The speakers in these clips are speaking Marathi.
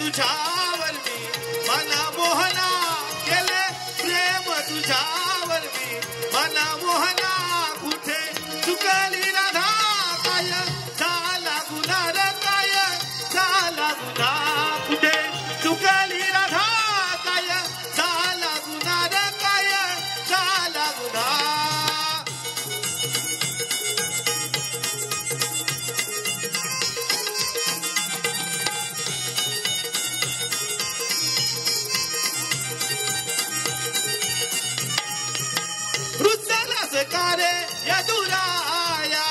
तुझ्यावर मी मना मोहना केले प्रेम तुझ्यावर मी मना मोहना कुठे चुकली राधा काय झाला गुन्हा रे काय झाला गुन्हा कुठे चुकली राधा काय झाला गुन्हा रे काय झाला गुन्हा कारे यदुराया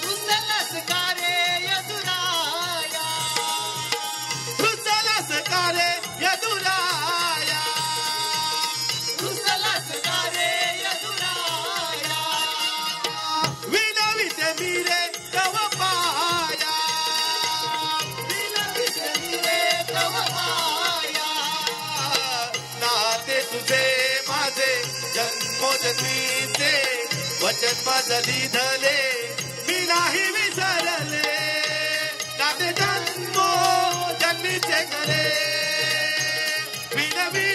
रुसलस कारे यदुराया रुसलस कारे यदुराया रुसलस कारे यदुराया विनविते मीरे तव पाया विनविते मीरे तव पाया नाते तुझे माझे जन्मोजन्मीचे वचन माझं लिहिधले मी नाही विसरले नाते जन्मोजन्मीचे करे विनवी